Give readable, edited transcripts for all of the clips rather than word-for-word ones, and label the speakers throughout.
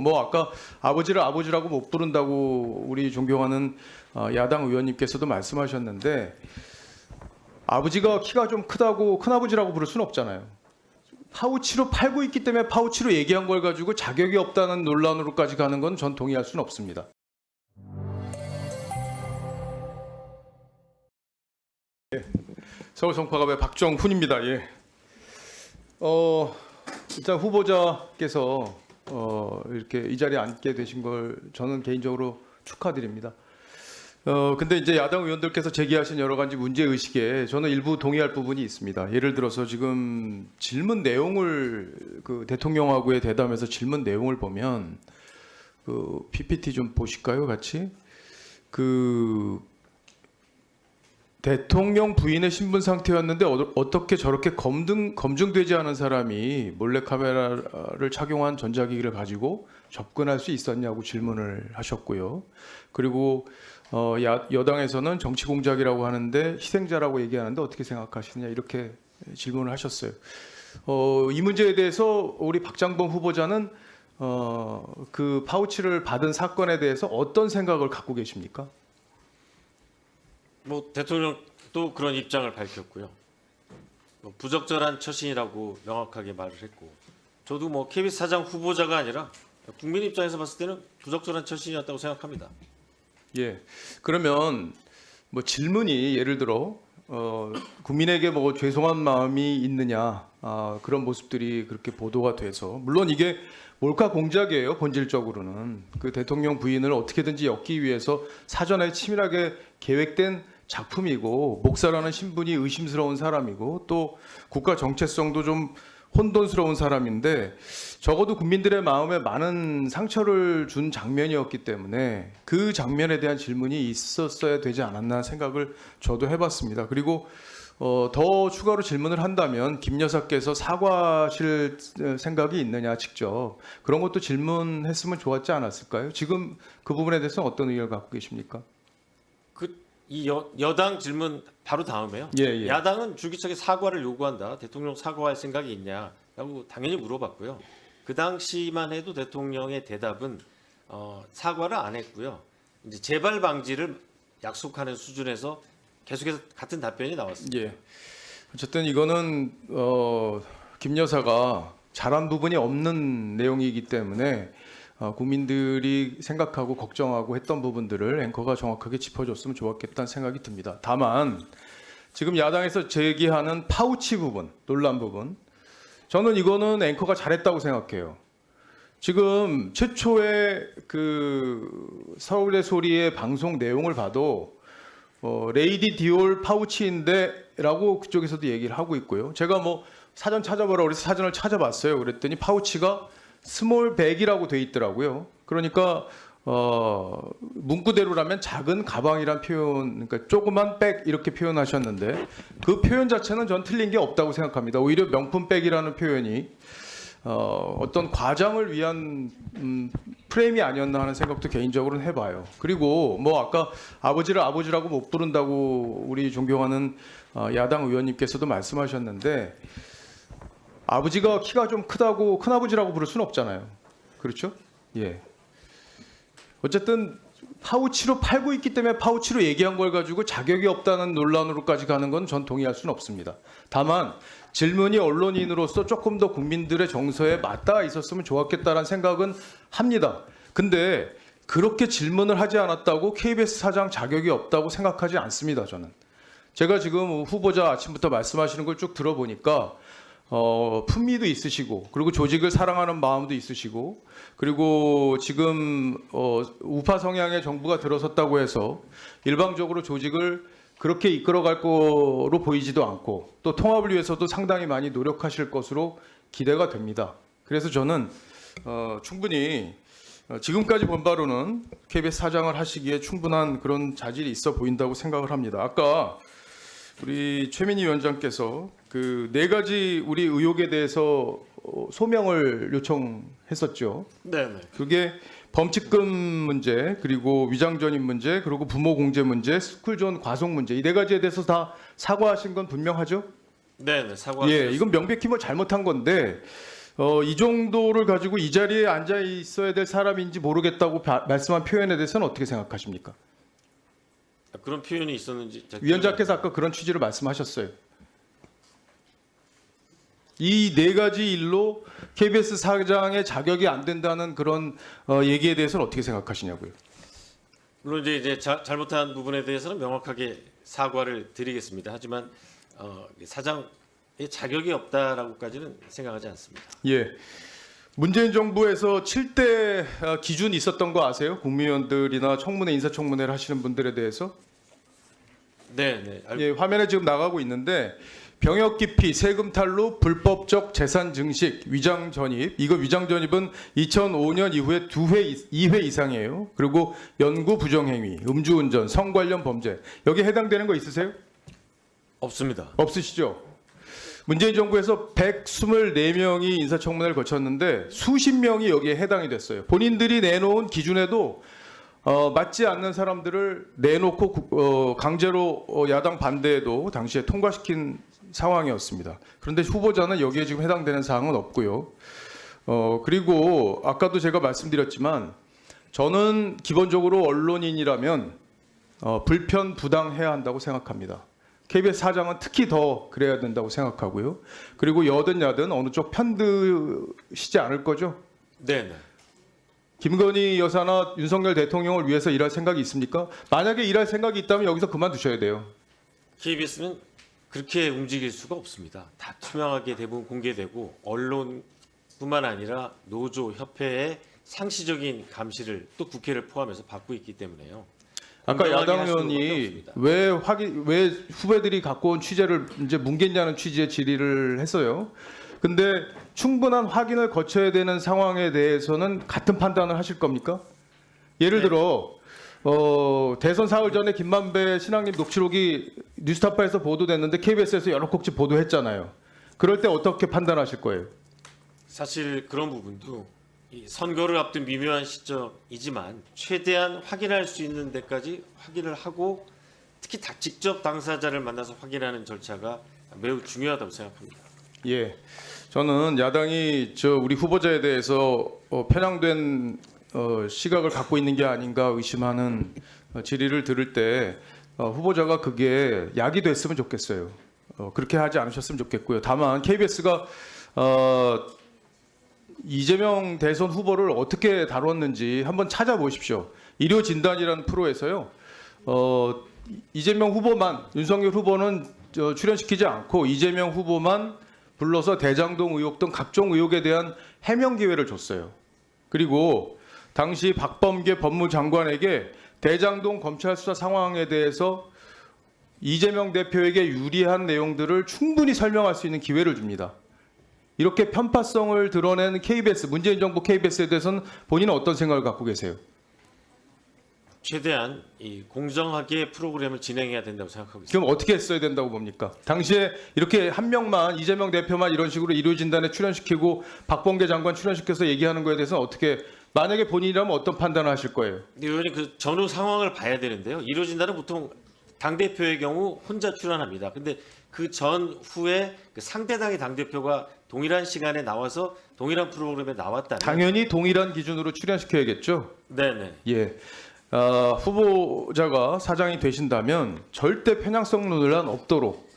Speaker 1: 뭐 아까 아버지를 아버지라고 못 부른다고 우리 존경하는 야당 의원님께서도 말씀하셨는데 아버지가 키가 좀 크다고 큰아버지라고 부를 수는 없잖아요. 파우치로 팔고 있기 때문에 파우치로 얘기한 걸 가지고 자격이 없다는 논란으로까지 가는 건 전 동의할 수는 없습니다. 서울 성파갑의 박정훈입니다. 예. 일단 후보자께서 이렇게 이 자리에 앉게 되신 걸 저는 개인적으로 축하드립니다. 근데 이제 야당 의원들께서 제기하신 여러 가지 문제 의식에 저는 일부 동의할 부분이 있습니다. 예를 들어서 지금 질문 내용을 그 대통령하고의 대담에서 질문 내용을 보면 그 PPT 좀 보실까요, 같이? 그 대통령 부인의 신분 상태였는데 어떻게 저렇게 검증되지 않은 사람이 몰래카메라를 착용한 전자기기를 가지고 접근할 수 있었냐고 질문을 하셨고요. 그리고 여당에서는 정치 공작이라고 하는데 희생자라고 얘기하는데 어떻게 생각하시느냐 이렇게 질문을 하셨어요. 이 문제에 대해서 우리 박장범 후보자는 그 파우치를 받은 사건에 대해서 어떤 생각을 갖고 계십니까?
Speaker 2: 뭐 대통령도 그런 입장을 밝혔고요. 뭐 부적절한 처신이라고 명확하게 말을 했고, 저도 뭐 KBS 사장 후보자가 아니라 국민 입장에서 봤을 때는 부적절한 처신이었다고 생각합니다.
Speaker 1: 예. 그러면 뭐 질문이 예를 들어 국민에게 뭐 죄송한 마음이 있느냐 그런 모습들이 그렇게 보도가 돼서 물론 이게 몰카 공작이에요. 본질적으로는 그 대통령 부인을 어떻게든지 엮기 위해서 사전에 치밀하게 계획된 작품이고 목사라는 신분이 의심스러운 사람이고 또 국가 정체성도 좀 혼돈스러운 사람인데 적어도 국민들의 마음에 많은 상처를 준 장면이었기 때문에 그 장면에 대한 질문이 있었어야 되지 않았나 생각을 저도 해봤습니다. 그리고 더 추가로 질문을 한다면 김 여사께서 사과하실 생각이 있느냐 직접 그런 것도 질문했으면 좋았지 않았을까요? 지금 그 부분에 대해서 어떤 의견을 갖고 계십니까?
Speaker 2: 이 여당 질문 바로 다음에요.
Speaker 1: 예.
Speaker 2: 야당은 줄기차게 사과를 요구한다. 대통령 사과할 생각이 있냐라고 당연히 물어봤고요. 그 당시만 해도 대통령의 대답은 사과를 안 했고요. 이제 재발 방지를 약속하는 수준에서 계속해서 같은 답변이 나왔습니다.
Speaker 1: 예. 어쨌든 이거는 김 여사가 잘한 부분이 없는 내용이기 때문에 국민들이 생각하고 걱정하고 했던 부분들을 앵커가 정확하게 짚어줬으면 좋았겠다는 생각이 듭니다. 다만 지금 야당에서 제기하는 파우치 부분, 논란 부분, 저는 이거는 앵커가 잘했다고 생각해요. 지금 최초의 그 서울의 소리의 방송 내용을 봐도 레이디 디올 파우치인데라고 그쪽에서도 얘기를 하고 있고요. 제가 뭐 사전 찾아보라고 그래서 사전을 찾아봤어요. 그랬더니 파우치가 스몰 백이라고 돼 있더라고요. 그러니까 문구대로라면 작은 가방이란 표현, 그러니까 조그만 백 이렇게 표현하셨는데 그 표현 자체는 전 틀린 게 없다고 생각합니다. 오히려 명품 백이라는 표현이 어떤 과장을 위한 프레임이 아니었나 하는 생각도 개인적으로는 해봐요. 그리고 뭐 아까 아버지를 아버지라고 못 부른다고 우리 존경하는 야당 의원님께서도 말씀하셨는데 아버지가 키가 좀 크다고 큰아버지라고 부를 수는 없잖아요. 그렇죠? 예. 어쨌든 파우치로 팔고 있기 때문에 파우치로 얘기한 걸 가지고 자격이 없다는 논란으로까지 가는 건 전 동의할 수는 없습니다. 다만 질문이 언론인으로서 조금 더 국민들의 정서에 맞닿아 있었으면 좋았겠다라는 생각은 합니다. 근데 그렇게 질문을 하지 않았다고 KBS 사장 자격이 없다고 생각하지 않습니다. 저는. 제가 지금 후보자 아침부터 말씀하시는 걸 쭉 들어보니까 품위도 있으시고 그리고 조직을 사랑하는 마음도 있으시고 그리고 지금 우파 성향의 정부가 들어섰다고 해서 일방적으로 조직을 그렇게 이끌어갈 거로 보이지도 않고 또 통합을 위해서도 상당히 많이 노력하실 것으로 기대가 됩니다. 그래서 저는 충분히 지금까지 본 바로는 KBS 사장을 하시기에 충분한 그런 자질이 있어 보인다고 생각을 합니다. 아까 우리 최민희 위원장께서 그 4가지 우리 의혹에 대해서 소명을 요청했었죠.
Speaker 2: 네.
Speaker 1: 그게 범칙금 문제, 그리고 위장전입 문제, 그리고 부모 공제 문제, 스쿨존 과속 문제 이 4가지에 대해서 다 사과하신 건 분명하죠?
Speaker 2: 네, 사과.
Speaker 1: 예, 이건 명백히 뭐 잘못한 건데 이 정도를 가지고 이 자리에 앉아 있어야 될 사람인지 모르겠다고 말씀한 표현에 대해서는 어떻게 생각하십니까?
Speaker 2: 그런 표현이 있었는지 제가
Speaker 1: 위원장께서 아까 그런 취지로 말씀하셨어요. 이 네 가지 일로 KBS 사장의 자격이 안 된다는 그런 얘기에 대해서는 어떻게 생각하시냐고요?
Speaker 2: 물론 이제 잘못한 부분에 대해서는 명확하게 사과를 드리겠습니다. 하지만 사장의 자격이 없다라고까지는 생각하지 않습니다.
Speaker 1: 예. 문재인 정부에서 7대 기준이 있었던 거 아세요? 국무위원들이나 청문회, 인사청문회를 하시는 분들에 대해서?
Speaker 2: 네.
Speaker 1: 예, 화면에 지금 나가고 있는데 병역 기피, 세금 탈루, 불법적 재산 증식, 위장 전입. 이거 위장 전입은 2005년 이후에 2회 이상이에요. 그리고 연구 부정행위, 음주운전, 성 관련 범죄. 여기 해당되는 거 있으세요?
Speaker 2: 없습니다.
Speaker 1: 없으시죠? 문재인 정부에서 124명이 인사청문회를 거쳤는데 수십 명이 여기에 해당이 됐어요. 본인들이 내놓은 기준에도 맞지 않는 사람들을 내놓고 강제로 야당 반대에도 당시에 통과시킨 상황이었습니다. 그런데 후보자는 여기에 지금 해당되는 사항은 없고요. 그리고 아까도 제가 말씀드렸지만 저는 기본적으로 언론인이라면 불편 부당해야 한다고 생각합니다. KBS 사장은 특히 더 그래야 된다고 생각하고요. 그리고 여든 야든 어느 쪽 편드시지 않을 거죠?
Speaker 2: 네.
Speaker 1: 김건희 여사나 윤석열 대통령을 위해서 일할 생각이 있습니까? 만약에 일할 생각이 있다면 여기서 그만두셔야 돼요.
Speaker 2: KBS는 그렇게 움직일 수가 없습니다. 다 투명하게 대부분 공개되고 언론뿐만 아니라 노조, 협회의 상시적인 감시를 또 국회를 포함해서 받고 있기 때문에요.
Speaker 1: 아까
Speaker 2: 공정하게
Speaker 1: 야당
Speaker 2: 할 수밖에
Speaker 1: 의원이
Speaker 2: 없습니다.
Speaker 1: 왜 후배들이 갖고 온 취재를 이제 뭉개냐는 취지의 질의를 했어요. 근데 충분한 확인을 거쳐야 되는 상황에 대해서는 같은 판단을 하실 겁니까? 예를 들어 대선 사흘 전에 김만배 신앙님 녹취록이 뉴스타파에서 보도됐는데 KBS에서 여러 꼭지 보도했잖아요. 그럴 때 어떻게 판단하실 거예요?
Speaker 2: 사실 그런 부분도 이 선거를 앞둔 미묘한 시점이지만 최대한 확인할 수 있는 데까지 확인을 하고 특히 직접 당사자를 만나서 확인하는 절차가 매우 중요하다고 생각합니다.
Speaker 1: 예, 저는 야당이 우리 후보자에 대해서 편향된 시각을 갖고 있는 게 아닌가 의심하는 질의를 들을 때 후보자가 그게 약이 됐으면 좋겠어요. 그렇게 하지 않으셨으면 좋겠고요. 다만 KBS가 이재명 대선 후보를 어떻게 다뤘는지 한번 찾아보십시오. 의료 진단이라는 프로에서요. 이재명 후보만, 윤석열 후보는 출연시키지 않고 이재명 후보만 불러서 대장동 의혹 등 각종 의혹에 대한 해명 기회를 줬어요. 그리고 당시 박범계 법무장관에게 대장동 검찰 수사 상황에 대해서 이재명 대표에게 유리한 내용들을 충분히 설명할 수 있는 기회를 줍니다. 이렇게 편파성을 드러낸 KBS, 문재인 정부 KBS에 대해서는 본인은 어떤 생각을 갖고 계세요?
Speaker 2: 최대한 이 공정하게 프로그램을 진행해야 된다고 생각하고 있습니다.
Speaker 1: 그럼 어떻게 했어야 된다고 봅니까? 당시에 이렇게 한 명만 이재명 대표만 이런 식으로 의료진단에 출연시키고 박범계 장관 출연시켜서 얘기하는 거에 대해서는 어떻게 만약에 본인이라면 어떤 판단을 하실 거예요?
Speaker 2: 의원님 그 전후 상황을 봐야 되는데요. 이루어진다는 보통 당 대표의 경우 혼자 출연합니다. 근데 그 전후에 그 상대당의 당 대표가 동일한 시간에 나와서 동일한 프로그램에 나왔다면
Speaker 1: 당연히 동일한 기준으로 출연시켜야겠죠.
Speaker 2: 네네.
Speaker 1: 예. 후보자가 사장이 되신다면 절대 편향성 논란 없도록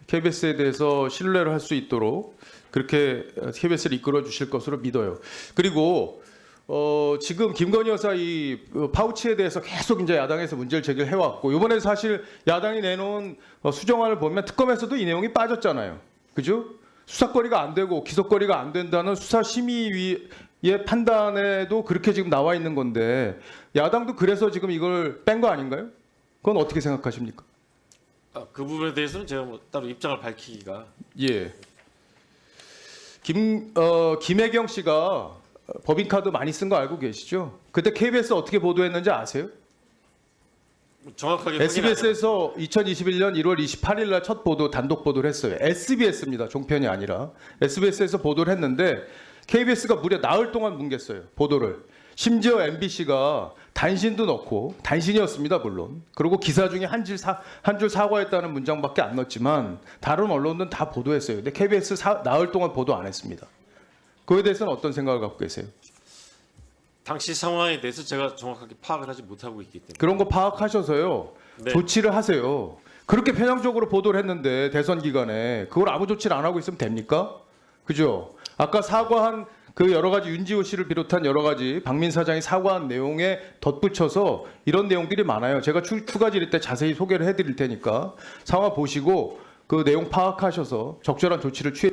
Speaker 1: KBS에 대해서 신뢰를 할 수 있도록 그렇게 KBS를 이끌어 주실 것으로 믿어요. 그리고 지금 김건희 여사 이 파우치에 대해서 계속 이제 야당에서 문제를 제기를 해왔고 이번에 사실 야당이 내놓은 수정안을 보면 특검에서도 이 내용이 빠졌잖아요. 그죠? 수사거리가 안 되고 기소거리가 안 된다는 수사심의위의 판단에도 그렇게 지금 나와 있는 건데 야당도 그래서 지금 이걸 뺀 거 아닌가요? 그건 어떻게 생각하십니까?
Speaker 2: 그 부분에 대해서는 제가 뭐 따로 입장을 밝히기가
Speaker 1: 예. 김혜경 씨가 법인카드 많이 쓴 거 알고 계시죠? 그때 KBS 어떻게 보도했는지 아세요?
Speaker 2: 정확하게
Speaker 1: SBS에서 2021년 1월 28일 날 첫 보도 단독 보도를 했어요. SBS입니다. 종편이 아니라 SBS에서 보도를 했는데 KBS가 무려 나흘 동안 뭉갰어요. 보도를. 심지어 MBC가 단신도 넣고 단신이었습니다. 물론. 그리고 기사 중에 한 줄 사과했다는 문장밖에 안 넣었지만 다른 언론들은 다 보도했어요. 근데 KBS 나흘 동안 보도 안 했습니다. 그거에 대해서는 어떤 생각을 갖고 계세요?
Speaker 2: 당시 상황에 대해서 제가 정확하게 파악을 하지 못하고 있기 때문에.
Speaker 1: 그런 거 파악하셔서요.
Speaker 2: 네.
Speaker 1: 조치를 하세요. 그렇게 편향적으로 보도를 했는데 대선 기간에 그걸 아무 조치를 안 하고 있으면 됩니까? 그죠? 아까 사과한 그 여러 가지 윤지호 씨를 비롯한 여러 가지 박민 사장이 사과한 내용에 덧붙여서 이런 내용들이 많아요. 제가 추가 질의 때 자세히 소개를 해드릴 테니까 상황 보시고 그 내용 파악하셔서 적절한 조치를 취해.